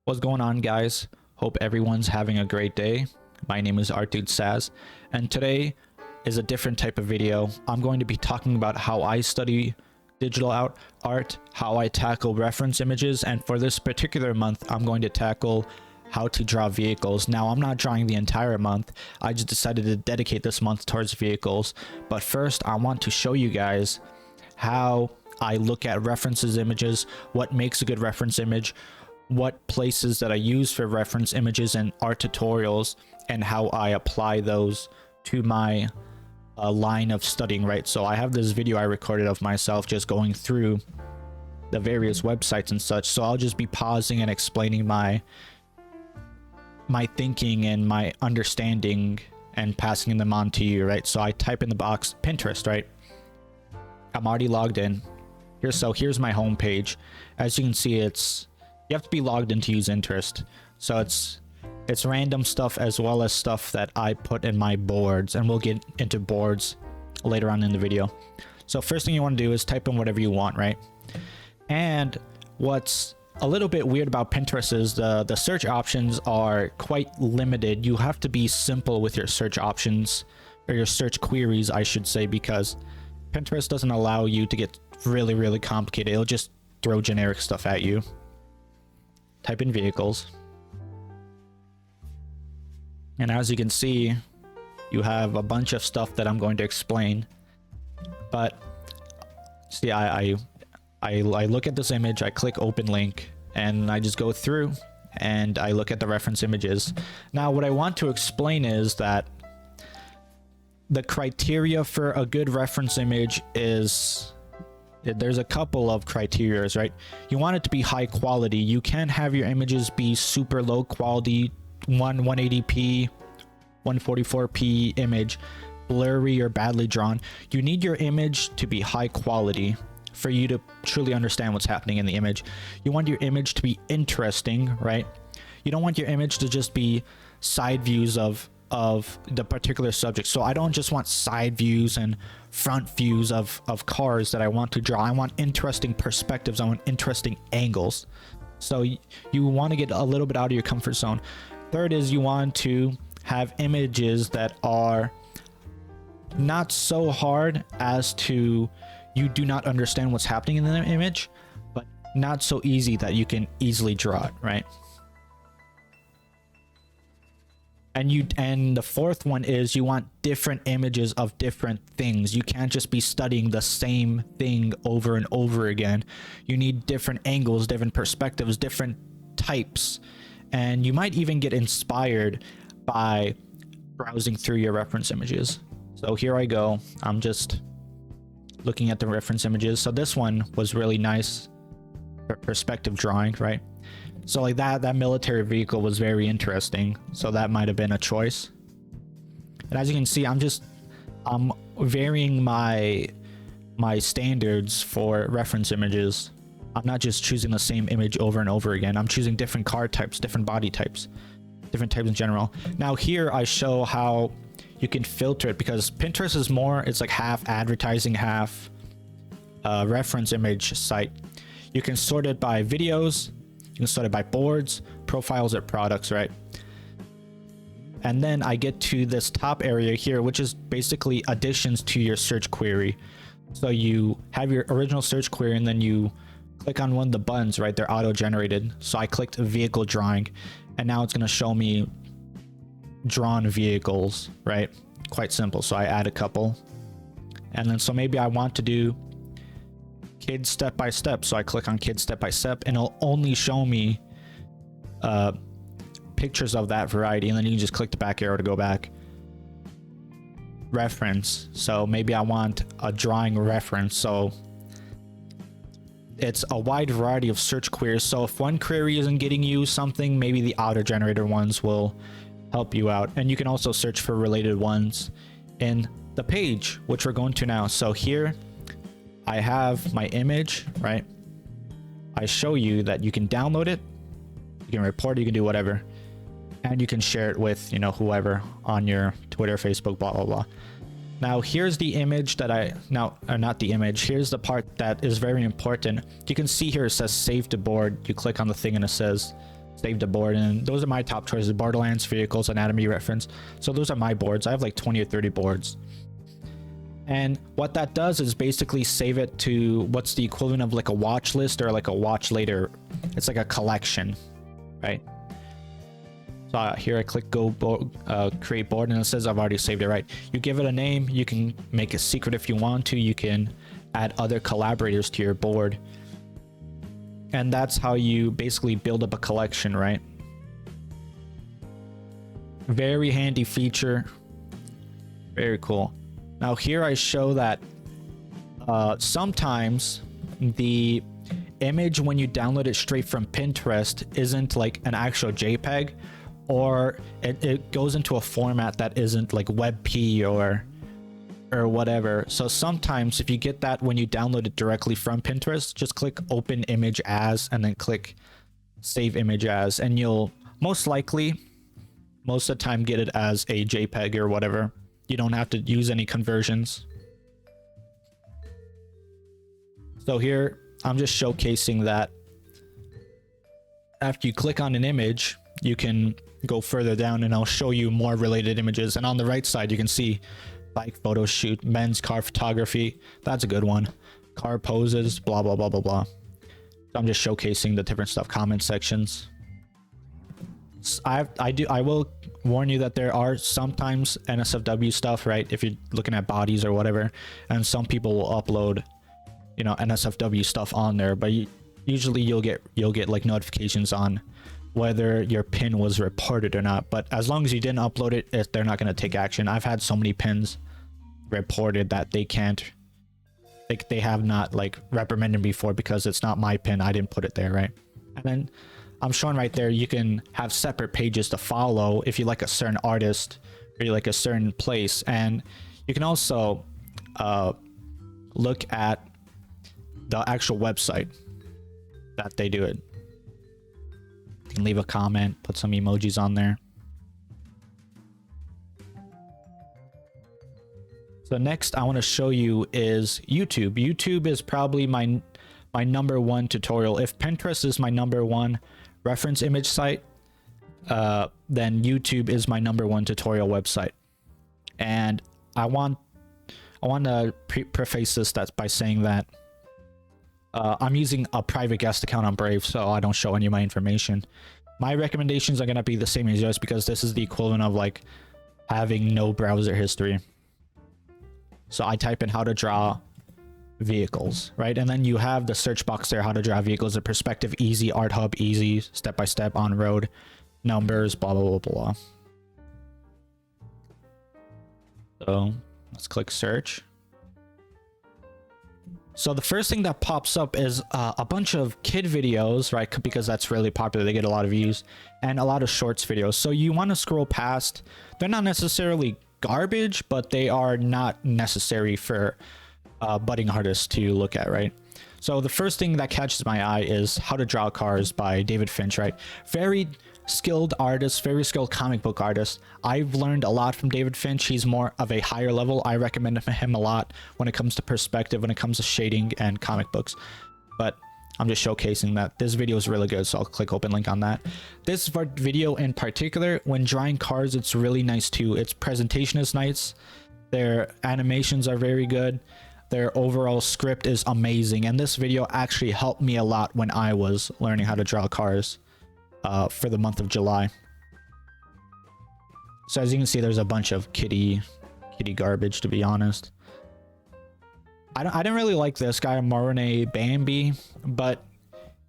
What's going on, guys? Hope everyone's having a great day. My name is SasDood Saz, and today is a different type of video. I'm going to be talking about how I study digital art, how I tackle reference images, and for this particular month, I'm going to tackle how to draw vehicles. Now, I'm not drawing the entire month. I just decided to dedicate this month towards vehicles. But first, I want to show you guys how I look at references images, what makes a good reference image, what places that I use for reference images and art tutorials, and how I apply those to my line of studying, right? So I have this video I recorded of myself just going through the various websites and such. So I'll just be pausing and explaining my thinking and my understanding and passing them on to you, right? So I type in the box Pinterest, right? I'm already logged in here. So here's my home page. As you can see, you have to be logged in to use Pinterest. So it's random stuff as well as stuff that I put in my boards, and we'll get into boards later on in the video. So first thing you want to do is type in whatever you want, right? And what's a little bit weird about Pinterest is the search options are quite limited. You have to be simple with your search options, or your search queries, I should say, because Pinterest doesn't allow you to get really complicated. It'll just throw generic stuff at you. Type in vehicles, and as you can see, you have a bunch of stuff that I'm going to explain. But see, I look at this image, I click open link, and I just go through and I look at the reference images. Now, what I want to explain is that the criteria for a good reference image is, there's a couple of criterias, right? You want it to be high quality. You can't have your images be super low quality, 180p, 144p image, blurry or badly drawn. You need your image to be high quality for you to truly understand what's happening in the image. You want your image to be interesting, right? You don't want your image to just be side views of the particular subject. So I don't just want side views and front views of cars that I want to draw. I want interesting perspectives. I want interesting angles. So you want to get a little bit out of your comfort zone. Third is you want to have images that are not so hard as to you do not understand what's happening in the image, but not so easy that you can easily draw it, right? And the fourth one is you want different images of different things. You can't just be studying the same thing over and over again. You need different angles, different perspectives, different types. And you might even get inspired by browsing through your reference images. So here I go. I'm just looking at the reference images. So this one was really nice for perspective drawing, right? So like that military vehicle was very interesting. So that might have been a choice. And as you can see, I'm varying my standards for reference images. I'm not just choosing the same image over and over again. I'm choosing different car types, different body types, different types in general. Now here I show how you can filter it, because Pinterest is it's like half advertising, half reference image site. You can sort it by videos. You can sort it by boards, profiles, or products, right? And then I get to this top area here, which is basically additions to your search query. So you have your original search query, and then you click on one of the buttons, right? They're auto-generated. So I clicked vehicle drawing, and now it's going to show me drawn vehicles, right? Quite simple. So I add a couple. And then so maybe I want to do kids step by step, so I click on kids step by step, and it'll only show me pictures of that variety. And then you can just click the back arrow to go back. Reference, so maybe I want a drawing reference. So it's a wide variety of search queries. So if one query isn't getting you something, maybe the auto generator ones will help you out. And you can also search for related ones in the page, which we're going to now. So here I have my image, right? I show you that you can download it, you can report it, you can do whatever, and you can share it with, whoever on your Twitter, Facebook, blah, blah, blah. Now, here's the image that not the image. Here's the part that is very important. You can see here it says save to board. You click on the thing and it says save the board. And those are my top choices: Borderlands, vehicles, anatomy, reference. So those are my boards. I have like 20 or 30 boards. And what that does is basically save it to what's the equivalent of like a watch list or like a watch later. It's like a collection, right? So here I click create board, and it says I've already saved it, right? You give it a name. You can make it secret if you want to. You can add other collaborators to your board. And that's how you basically build up a collection, right? Very handy feature. Very cool. Now here I show that sometimes the image when you download it straight from Pinterest isn't like an actual JPEG, or it goes into a format that isn't like WebP or whatever. So sometimes if you get that when you download it directly from Pinterest, just click open image as and then click save image as, and you'll most likely most of the time get it as a JPEG or whatever. You don't have to use any conversions. So here I'm just showcasing that after you click on an image, you can go further down and I'll show you more related images. And on the right side, you can see bike photo shoot, men's car photography. That's a good one. Car poses, blah, blah, blah, blah, blah. So I'm just showcasing the different stuff, comment sections. I will warn you that there are sometimes NSFW stuff, right? If you're looking at bodies or whatever, and some people will upload, you know, NSFW stuff on there, but usually you'll get like notifications on whether your pin was reported or not. But as long as you didn't upload it, they're not going to take action. I've had so many pins reported that they can't, like, they have not like reprimanded before because it's not my pin. I didn't put it there, right? And then I'm showing right there, you can have separate pages to follow if you like a certain artist or you like a certain place. And you can also look at the actual website that they do it. You can leave a comment, put some emojis on there. So next I want to show you is YouTube. YouTube is probably my number one tutorial. If Pinterest is my number one reference image site, then YouTube is my number one tutorial website. And I want to preface this by saying that I'm using a private guest account on Brave, so I don't show any of my information. My recommendations are going to be the same as yours because this is the equivalent of like having no browser history. So I type in how to draw vehicles, right? And then you have the search box there, how to draw vehicles, the perspective easy, art hub easy, step by step, on road, numbers, blah, blah, blah, blah. So let's click search. So the first thing that pops up is a bunch of kid videos, right? Because that's really popular. They get a lot of views, and a lot of shorts videos. So you want to scroll past. They're not necessarily garbage, but they are not necessary for budding artists to look at, right? So the first thing that catches my eye is How to Draw Cars by David Finch, right? Very skilled artist, very skilled comic book artist. I've learned a lot from David Finch. He's more of a higher level. I recommend him a lot when it comes to perspective, when it comes to shading and comic books. But I'm just showcasing that this video is really good, so I'll click open link on that. This video in particular, when drawing cars, it's really nice too. Its presentation is nice. Their animations are very good. Their overall script is amazing. And this video actually helped me a lot when I was learning how to draw cars for the month of July. So as you can see, there's a bunch of kitty garbage, to be honest. I didn't really like this guy, Morone Bambi, but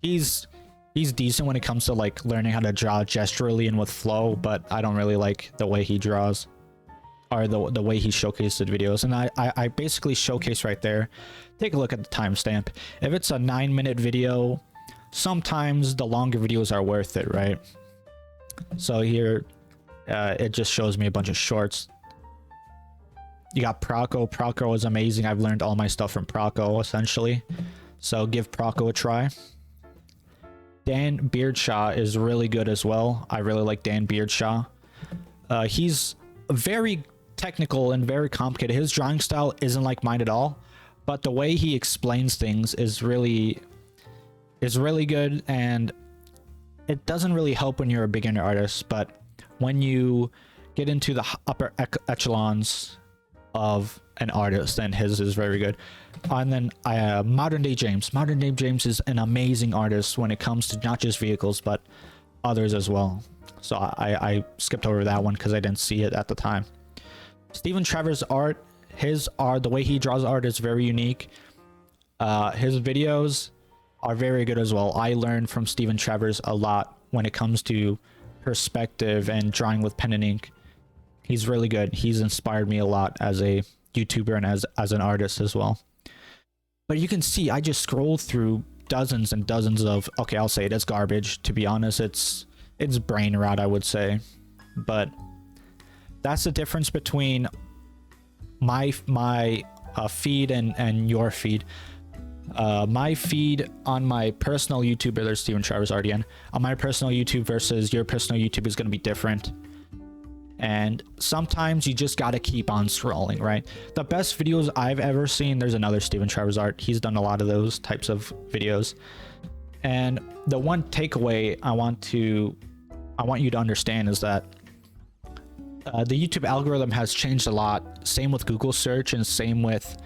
he's decent when it comes to like learning how to draw gesturally and with flow, but I don't really like the way he draws or the way he showcased the videos. And I basically showcase right there. Take a look at the timestamp. If it's a 9-minute video, sometimes the longer videos are worth it, right? So here it just shows me a bunch of shorts. You got Proco. Proco is amazing. I've learned all my stuff from Proco, essentially. So give Proco a try. Dan Beardshaw is really good as well. I really like Dan Beardshaw. He's very technical and very complicated. His drawing style isn't like mine at all, but the way he explains things is really good, and it doesn't really help when you're a beginner artist, but when you get into the upper echelons of an artist, then his is very good. And then Modern Day James is an amazing artist when it comes to not just vehicles but others as well. So I skipped over that one because I didn't see it at the time. Steven Trevor's art, the way he draws art is very unique. His videos are very good as well. I learned from Steven Trevor's a lot when it comes to perspective and drawing with pen and ink. He's really good. He's inspired me a lot as a YouTuber and as an artist as well. But you can see I just scrolled through dozens and dozens of, okay, I'll say it, it's garbage. To be honest, it's brain rot, I would say. But that's the difference between my feed and your feed. My feed on my personal YouTube, there's Steven Trevor's RDN. On my personal YouTube versus your personal YouTube is going to be different. And sometimes you just got to keep on scrolling, right? The best videos I've ever seen, there's another Steven Trevor's art. He's done a lot of those types of videos. And the one takeaway I want you to understand is that the YouTube algorithm has changed a lot. Same with Google search and same with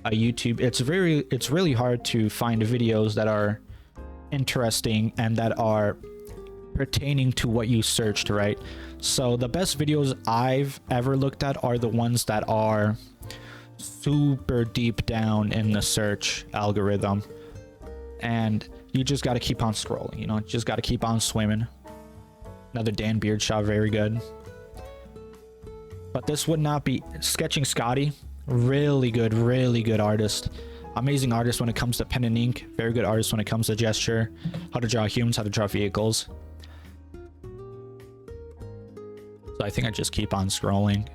YouTube. It's really hard to find videos that are interesting and that are pertaining to what you searched, right? So the best videos I've ever looked at are the ones that are super deep down in the search algorithm, and you just got to keep on scrolling, you know, just got to keep on swimming. Another Dan Beard shot, very good. But this would not be Sketching Scotty. Really good artist. Amazing artist when it comes to pen and ink. Very good artist when it comes to gesture, how to draw humans, how to draw vehicles. So I think I just keep on scrolling.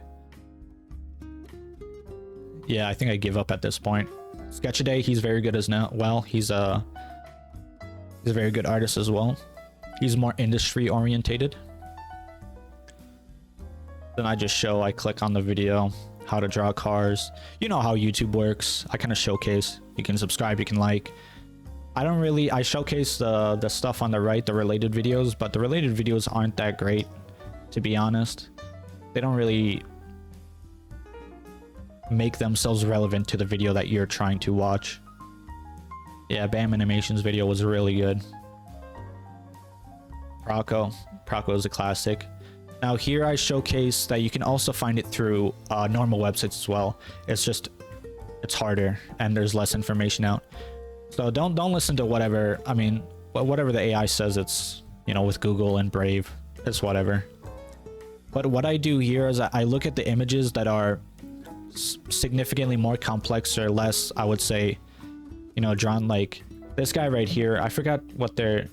Yeah, I think I give up at this point. Sketchaday, he's very good as well. He's a very good artist as well. He's more industry orientated. Then I click on the video, how to draw cars. You know how YouTube works. I kind of showcase. You can subscribe, you can like. I showcase the stuff on the right, the related videos, but the related videos aren't that great, to be honest. They don't really make themselves relevant to the video that you're trying to watch. Yeah, Bam Animation's video was really good. Proco is a classic. Now here I showcase that you can also find it through normal websites as well. It's harder and there's less information out. So don't listen to whatever the AI says. It's, you know, with Google and Brave, it's whatever. But what I do here is I look at the images that are significantly more complex or less, I would say, you know, drawn, like this guy right here. I forgot what the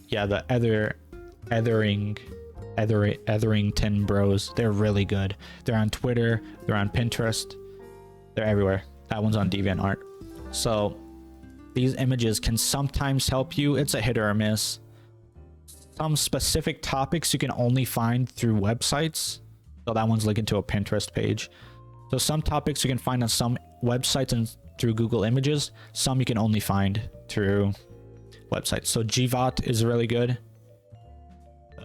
Etherington Bros. They're really good. They're on Twitter, they're on Pinterest, they're everywhere. That one's on DeviantArt. So these images can sometimes help you. It's a hit or a miss. Some specific topics you can only find through websites. So that one's linked to a Pinterest page. So some topics you can find on some websites and through Google Images. Some you can only find through websites. So GVOT is really good.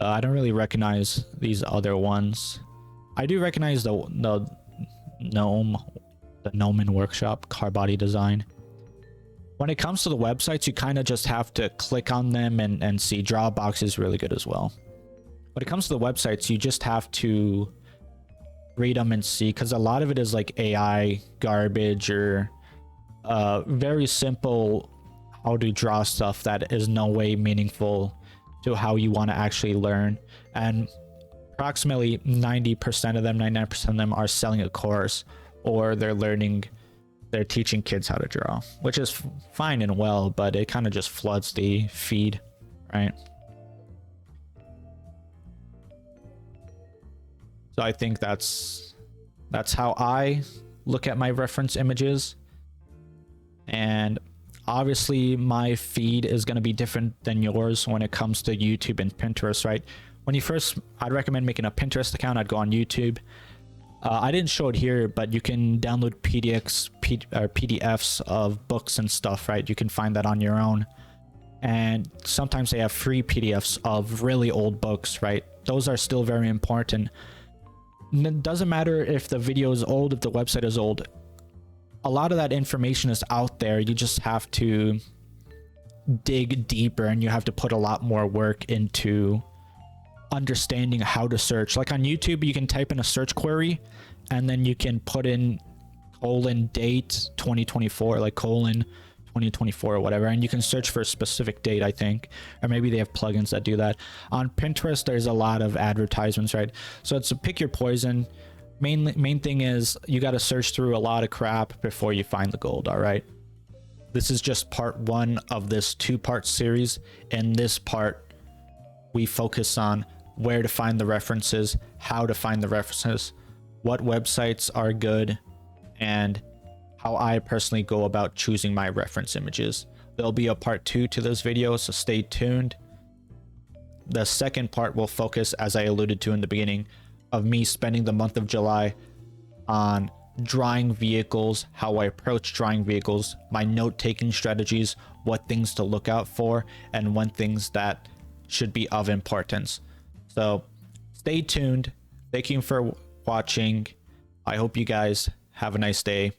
I don't really recognize these other ones. I do recognize the Gnomon Workshop car body design. When it comes to the websites, you kind of just have to click on them and see. Drawbox is really good as well. When it comes to the websites, you just have to read them and see, because a lot of it is like AI garbage or very simple how to draw stuff that is no way meaningful to how you want to actually learn. And approximately 90% of them, 99% of them are selling a course, or they're teaching kids how to draw, which is fine and well, but it kind of just floods the feed, right? So I think that's how I look at my reference images. And obviously my feed is going to be different than yours when it comes to YouTube and Pinterest, right? I'd recommend making a Pinterest account. I'd go on YouTube. I didn't show it here, but you can download PDFs of books and stuff, right? You can find that on your own. and sometimes they have free PDFs of really old books, right? Those are still very important. And it doesn't matter if the video is old, if the website is old. A lot of that information is out there. You just have to dig deeper, and you have to put a lot more work into understanding how to search. Like on YouTube, you can type in a search query, and then you can put in :date 2024, like :2024 or whatever, and you can search for a specific date, I think, or maybe they have plugins that do that. On Pinterest, there's a lot of advertisements, right? So it's a pick your poison. Main thing is you got to search through a lot of crap before you find the gold. All right, this is just part one of this 2-part series. In this part, we focus on where to find the references, how to find the references, what websites are good, and how I personally go about choosing my reference images. There'll be a part 2 to this video, so stay tuned. The second part will focus, as I alluded to in the beginning, of me spending the month of July on drawing vehicles, how I approach drawing vehicles, my note-taking strategies, what things to look out for, and when things that should be of importance. So stay tuned. Thank you for watching. I hope you guys have a nice day.